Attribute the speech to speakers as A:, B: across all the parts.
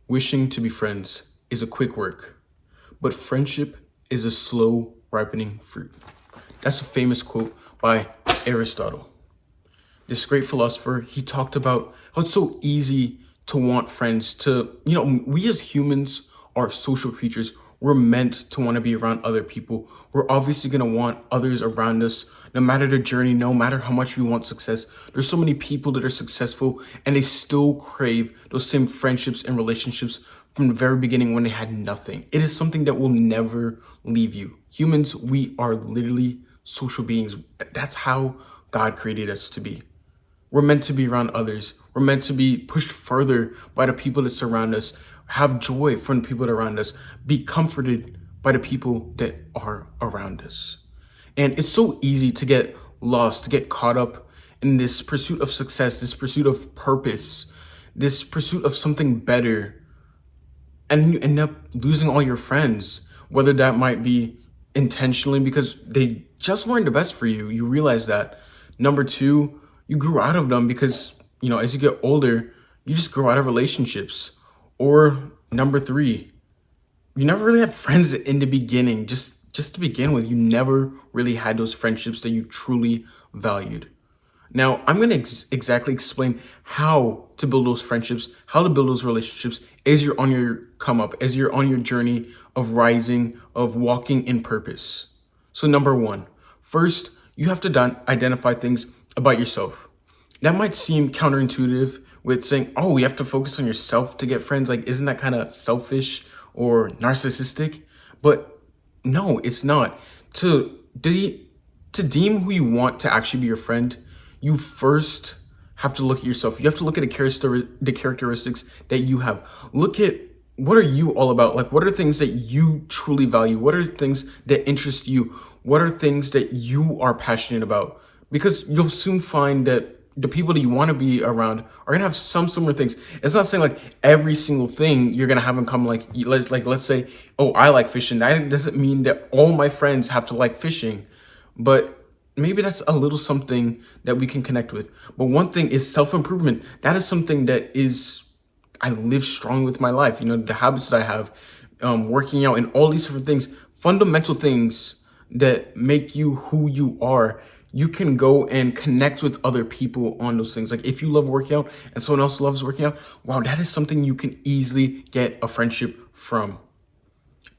A: Wishing to be friends is a quick work, but friendship is a slow ripening fruit. That's a famous quote by Aristotle. This great philosopher, he talked about how it's so easy to want friends, we as humans are social creatures. We're meant to want to be around other people. We're obviously going to want others around us, no matter the journey, no matter how much we want success. There's so many people that are successful and they still crave those same friendships and relationships from the very beginning when they had nothing. It is something that will never leave you. Humans, we are literally social beings. That's how God created us to be. We're meant to be around others. We're meant to be pushed further by the people that surround us, have joy from the people that are around us, be comforted by the people that are around us. And it's so easy to get lost, to get caught up in this pursuit of success, this pursuit of purpose, this pursuit of something better, and you end up losing all your friends, whether that might be intentionally because they just weren't the best for you. You realize that. Number two, you grew out of them because, as you get older, you just grow out of relationships. Or number three, you never really had friends in the beginning. Just to begin with, you never really had those friendships that you truly valued. Now, I'm going to exactly explain how to build those friendships, how to build those relationships as you're on your come up, as you're on your journey of rising, of walking in purpose. So, number one, first, you have to identify things about yourself. That might seem counterintuitive with saying, oh, you have to focus on yourself to get friends. Like, isn't that kind of selfish or narcissistic? But no, it's not. To deem who you want to actually be your friend, you first have to look at yourself. You have to look at the characteristics that you have. Look at what are you all about? Like, what are things that you truly value? What are things that interest you? What are things that you are passionate about? Because you'll soon find that the people that you want to be around are gonna have some similar things. It's not saying like every single thing you're gonna have in common. Let's say, oh, I like fishing. That doesn't mean that all my friends have to like fishing, but maybe that's a little something that we can connect with. But one thing is self-improvement. That is something that is I live strong with my life. The habits that I have, working out and all these different things, fundamental things that make you who you are. You can go and connect with other people on those things. Like if you love working out and someone else loves working out, wow, that is something you can easily get a friendship from.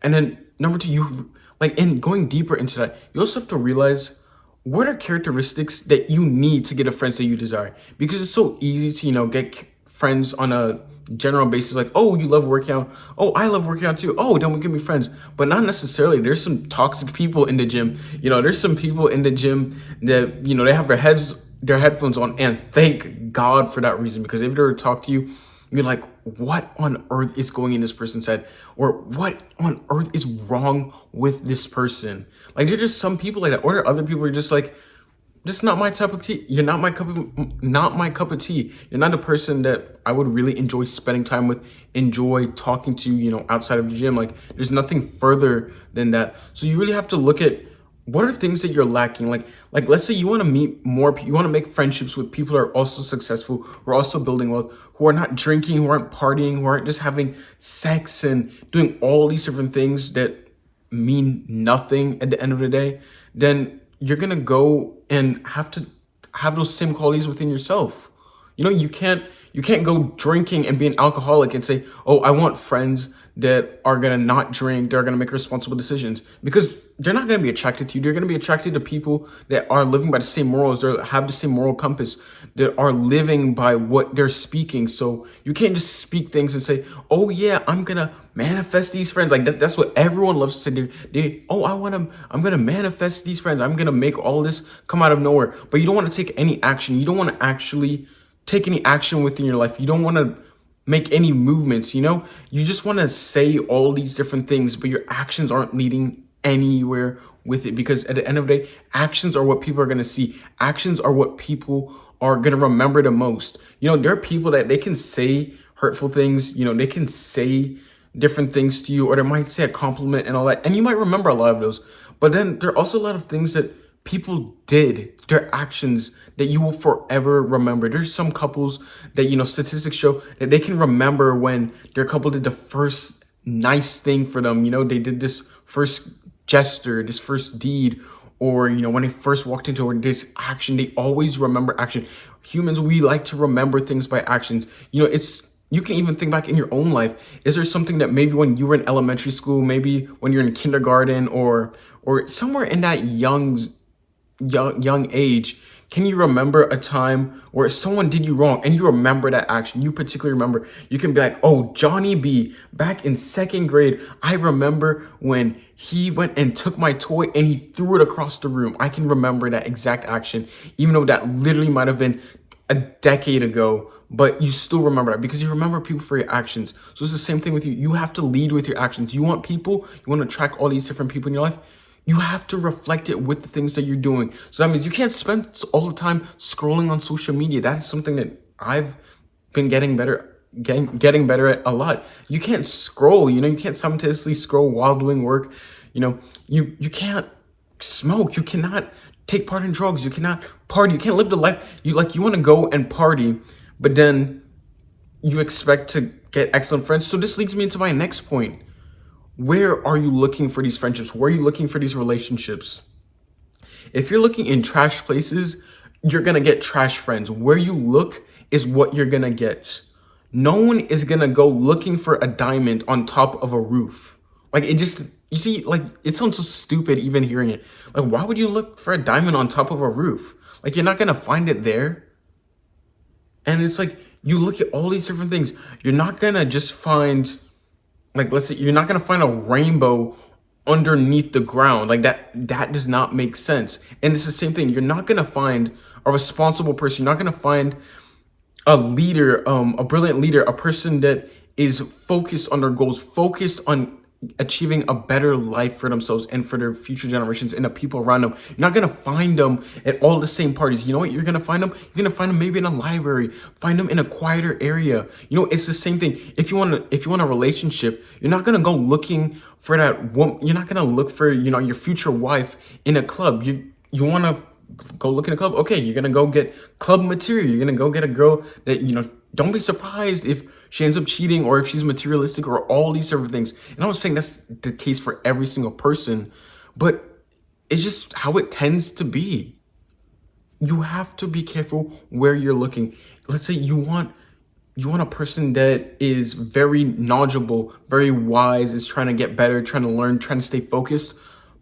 A: And then number two, in going deeper into that, you also have to realize what are characteristics that you need to get a friends that you desire. Because it's so easy to, get friends on a general basis, like, oh, you love working out. Oh, I love working out too. Oh, then we can be friends. But not necessarily. There's some toxic people in the gym. There's some people in the gym that, they have their headphones on, and thank God for that reason. Because if they were to talk to you, you're like, what on earth is going in this person's head? Or what on earth is wrong with this person? Like, there's just some people like that. Or there are other people who are just like, just not my cup of tea. You're not my cup of tea. You're not a person that I would really enjoy spending time with, enjoy talking to, outside of the gym. Like, there's nothing further than that. So you really have to look at what are things that you're lacking. Like let's say you want to meet more, you want to make friendships with people who are also successful, who are also building wealth, who are not drinking, who aren't partying, who aren't just having sex and doing all these different things that mean nothing at the end of the day. Then you're gonna go and have to have those same qualities within yourself. You can't go drinking and be an alcoholic and say, oh, I want friends that are gonna not drink, they're gonna make responsible decisions, because they're not gonna be attracted to you. They're gonna be attracted to people that are living by the same morals, that have the same moral compass, that are living by what they're speaking. So you can't just speak things and say, oh yeah, I'm gonna manifest these friends. Like that's what everyone loves to say. I'm gonna manifest these friends. I'm gonna make all this come out of nowhere. But you don't want to take any action. You don't want to actually take any action within your life. You don't want to make any movements. You just want to say all these different things, but your actions aren't leading anywhere with it, because at the end of the day, actions are what people are going to see. Actions are what people are going to remember the most. There are people that they can say hurtful things, they can say different things to you, or they might say a compliment and all that, and you might remember a lot of those. But then there are also a lot of things that people did, their actions that you will forever remember. There's some couples that, statistics show that they can remember when their couple did the first nice thing for them. They did this first gesture, this first deed, or, when they first walked into this action. They always remember action. Humans, we like to remember things by actions. You can even think back in your own life. Is there something that maybe when you were in elementary school, maybe when you're in kindergarten, or somewhere in that young age, can you remember a time where someone did you wrong and you remember that action? You particularly remember. You can be like, oh, Johnny B, back in second grade, I remember when he went and took my toy and he threw it across the room. I can remember that exact action, even though that literally might have been a decade ago, but you still remember that because you remember people for your actions. So it's the same thing with you. You have to lead with your actions. You want people, you want to attract all these different people in your life. You have to reflect it with the things that you're doing. So that means you can't spend all the time scrolling on social media. That is something that I've been getting better at a lot. You can't scroll, you can't simultaneously scroll while doing work. You can't smoke. You cannot take part in drugs. You cannot party. You can't live the life you want to go and party, but then you expect to get excellent friends. So this leads me into my next point. Where are you looking for these friendships? Where are you looking for these relationships? If you're looking in trash places, you're going to get trash friends. Where you look is what you're going to get. No one is going to go looking for a diamond on top of a roof. It sounds so stupid even hearing it. Why would you look for a diamond on top of a roof? You're not going to find it there. And it's you look at all these different things. You're not going to just find... let's say you're not going to find a rainbow underneath the ground. That does not make sense. And it's the same thing. You're not going to find a responsible person. You're not going to find a leader, a brilliant leader, a person that is focused on their goals, focused on achieving a better life for themselves and for their future generations and the people around them. You're not going to find them at all the same parties. You know what you're going to find them? You're going to find them maybe in a library, find them in a quieter area. It's the same thing. If you want a relationship, you're not going to go looking for that woman. You're not going to look for, your future wife in a club. You want to go look in a club. Okay. You're going to go get club material. You're going to go get a girl that, don't be surprised if she ends up cheating or if she's materialistic or all these different things. And I'm not saying that's the case for every single person, but it's just how it tends to be. You have to be careful where you're looking. Let's say you want a person that is very knowledgeable, very wise, is trying to get better, trying to learn, trying to stay focused.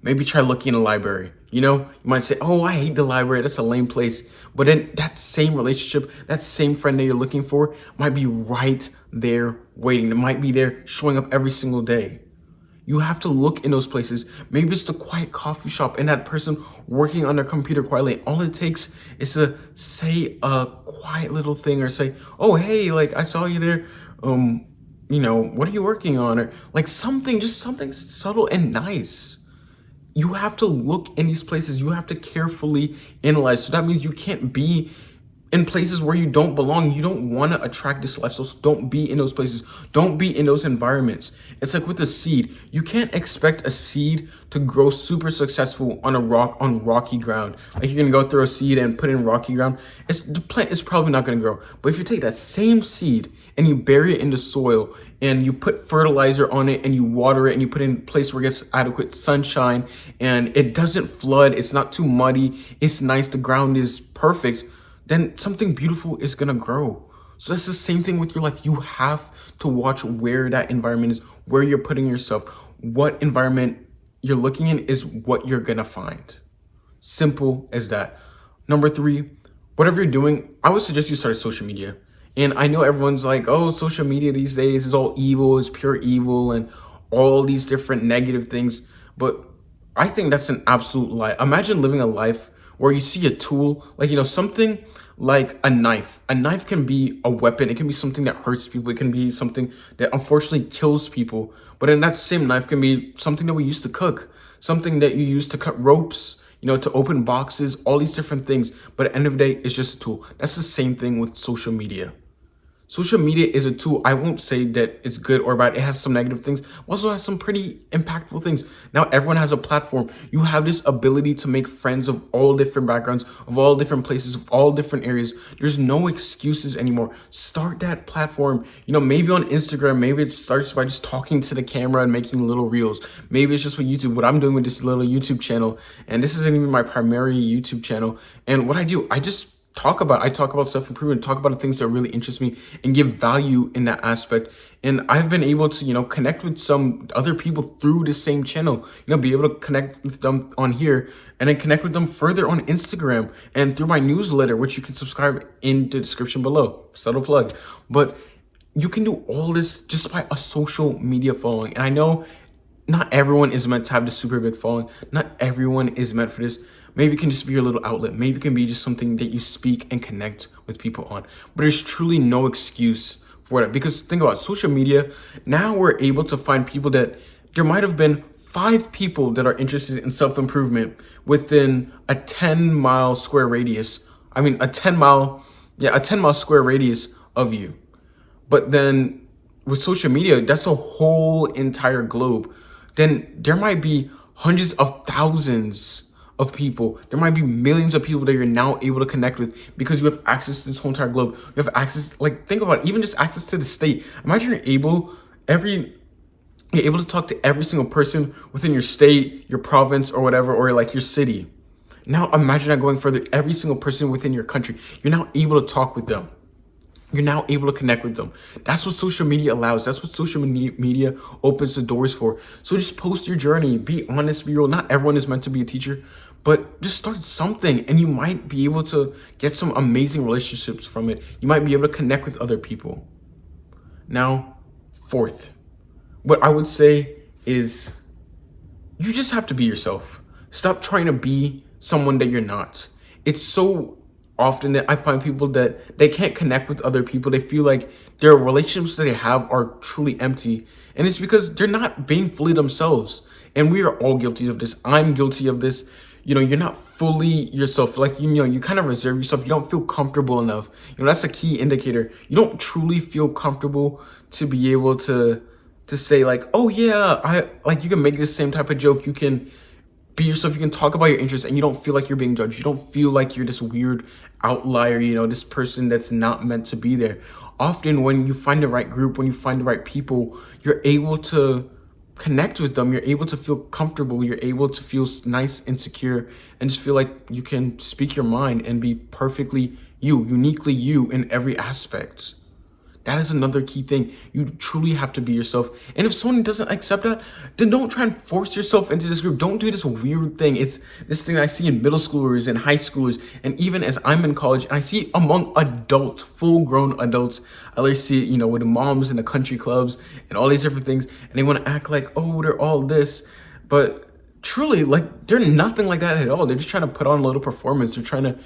A: Maybe try looking in a library. You might say, oh, I hate the library. That's a lame place. But then that same relationship, that same friend that you're looking for might be right there waiting. It might be there showing up every single day. You have to look in those places. Maybe it's the quiet coffee shop and that person working on their computer quietly. All it takes is to say a quiet little thing or say, oh, hey, I saw you there. What are you working on? Or something subtle and nice. You have to look in these places. You have to carefully analyze. So that means you can't be in places where you don't belong. You don't want to attract this lifestyle. So don't be in those places. Don't be in those environments. It's like with a seed. You can't expect a seed to grow super successful on rocky ground. You're going to go throw a seed and put it in rocky ground. The plant is probably not going to grow. But if you take that same seed and you bury it in the soil and you put fertilizer on it and you water it and you put it in a place where it gets adequate sunshine and it doesn't flood, it's not too muddy, it's nice, the ground is perfect, then something beautiful is going to grow. So that's the same thing with your life. You have to watch where that environment is, where you're putting yourself. What environment you're looking in is what you're going to find. Simple as that. Number 3, whatever you're doing, I would suggest you start social media. And I know everyone's like, oh, social media these days is all evil, is pure evil, and all these different negative things. But I think that's an absolute lie. Imagine living a life where you see a tool, something like a knife. A knife can be a weapon. It can be something that hurts people. It can be something that unfortunately kills people. But then that same knife can be something that we used to cook, something that you use to cut ropes, to open boxes, all these different things. But at the end of the day, it's just a tool. That's the same thing with social media. Social media is a tool. I won't say that it's good or bad. It has some negative things. Also has some pretty impactful things. Now everyone has a platform. You have this ability to make friends of all different backgrounds, of all different places, of all different areas. There's no excuses anymore. Start that platform. Maybe on Instagram, maybe it starts by just talking to the camera and making little reels. Maybe it's just with YouTube, what I'm doing with this little YouTube channel. And this isn't even my primary YouTube channel. And what I do, I talk about self-improvement, talk about the things that really interest me and give value in that aspect. And I've been able to, connect with some other people through the same channel, be able to connect with them on here and then connect with them further on Instagram and through my newsletter, which you can subscribe in the description below. Subtle plug. But you can do all this just by a social media following. And I know not everyone is meant to have this super big following. Not everyone is meant for this. Maybe it can just be your little outlet. Maybe it can be just something that you speak and connect with people on. But there's truly no excuse for that. Because think about it, social media. Now we're able to find people that there might have been 5 people that are interested in self-improvement within a 10-mile square radius. I mean, a 10-mile square radius of you. But then with social media, that's a whole entire globe. Then there might be hundreds of thousands of people. There might be millions of people that you're now able to connect with because you have access to this whole entire globe. You have access, think about it, even just access to the state. Imagine you're able to talk to every single person within your state, your province, or whatever, or like your city. Now imagine that going further, every single person within your country. You're now able to talk with them. You're now able to connect with them. That's what social media allows. That's what social media opens the doors for. So just post your journey. Be honest, be real. Not everyone is meant to be a teacher, but just start something and you might be able to get some amazing relationships from it. You might be able to connect with other people. Now, fourth, what I would say is you just have to be yourself. Stop trying to be someone that you're not. It's so often that I find people that they can't connect with other people. They feel like their relationships that they have are truly empty. And it's because they're not being fully themselves. And we are all guilty of this. I'm guilty of this. You're not fully yourself. Like, you kind of reserve yourself. You don't feel comfortable enough. That's a key indicator. You don't truly feel comfortable to be able to say like, oh yeah, you can make this same type of joke. You can be yourself. You can talk about your interests and you don't feel like you're being judged. You don't feel like you're this weird outlier, this person that's not meant to be there. Often when you find the right group, when you find the right people, you're able to connect with them. You're able to feel comfortable. You're able to feel nice and secure and just feel like you can speak your mind and be perfectly you, uniquely you in every aspect. That is another key thing. You truly have to be yourself. And if someone doesn't accept that, then don't try and force yourself into this group. Don't do this weird thing. It's this thing I see in middle schoolers and high schoolers. And even as I'm in college, and I see among adults, full-grown adults, I literally see it, with the moms and the country clubs and all these different things. And they want to act like, oh, they're all this. But truly, they're nothing like that at all. They're just trying to put on a little performance. They're trying to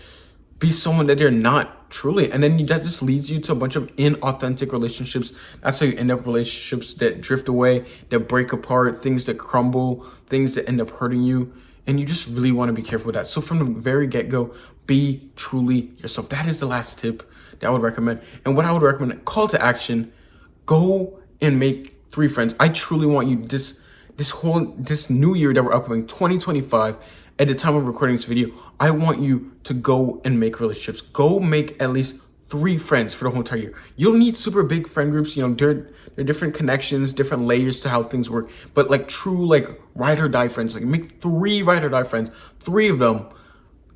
A: be someone that they're not truly. And then that just leads you to a bunch of inauthentic relationships. That's how you end up relationships that drift away, that break apart, things that crumble, things that end up hurting you. And you just really want to be careful with that. So from the very get-go, be truly yourself. That is the last tip that I would recommend. And what I would recommend, call to action, go and make 3 friends. I truly want you this new year that we're upcoming, 2025, at the time of recording this video, I want you to go and make relationships. Go make at least 3 friends for the whole entire year. You don't need super big friend groups. There are different connections, different layers to how things work. But true, ride or die friends. Make 3 ride or die friends, 3 of them,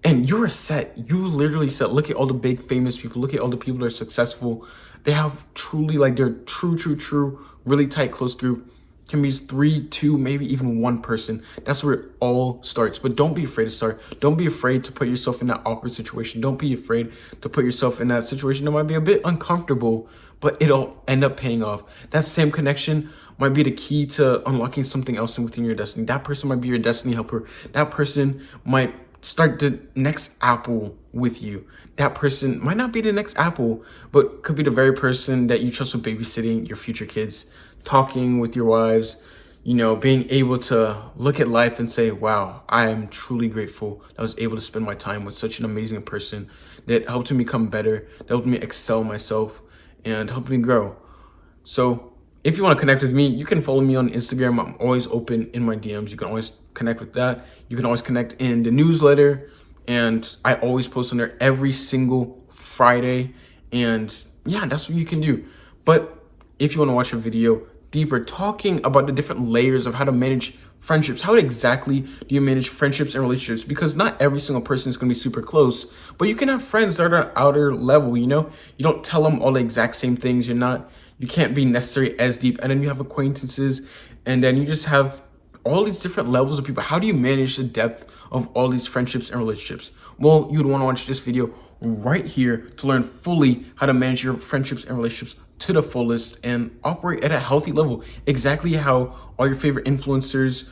A: and you're set. You literally set. Look at all the big famous people. Look at all the people that are successful. They have truly their true, really tight, close group. Can be just 3, 2, maybe even 1 person. That's where it all starts. But don't be afraid to start. Don't be afraid to put yourself in that awkward situation. Don't be afraid to put yourself in that situation that might be a bit uncomfortable, but it'll end up paying off. That same connection might be the key to unlocking something else within your destiny. That person might be your destiny helper. That person might start the next Apple with you. That person might not be the next Apple, but could be the very person that you trust with babysitting your future kids, talking with your wives, being able to look at life and say, wow, I am truly grateful that I was able to spend my time with such an amazing person that helped me become better, that helped me excel myself. and help me grow. So if you want to connect with me, you can follow me on Instagram. I'm always open in my DMs. You can always connect with that. You can always connect in the newsletter, and I always post on there every single Friday. And yeah, that's what you can do. But if you want to watch a video deeper talking about the different layers of how to manage friendships, how exactly do you manage friendships and relationships? Because not every single person is going to be super close, but you can have friends that are outer level, you know? You don't tell them all the exact same things. You can't be necessarily as deep. And then you have acquaintances, and then you just have all these different levels of people. How do you manage the depth of all these friendships and relationships? Well, you would want to watch this video right here to learn fully how to manage your friendships and relationships to the fullest and operate at a healthy level. Exactly how all your favorite influencers,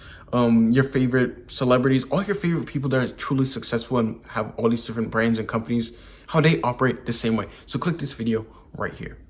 A: your favorite celebrities, all your favorite people that are truly successful and have all these different brands and companies, how they operate the same way. So click this video right here.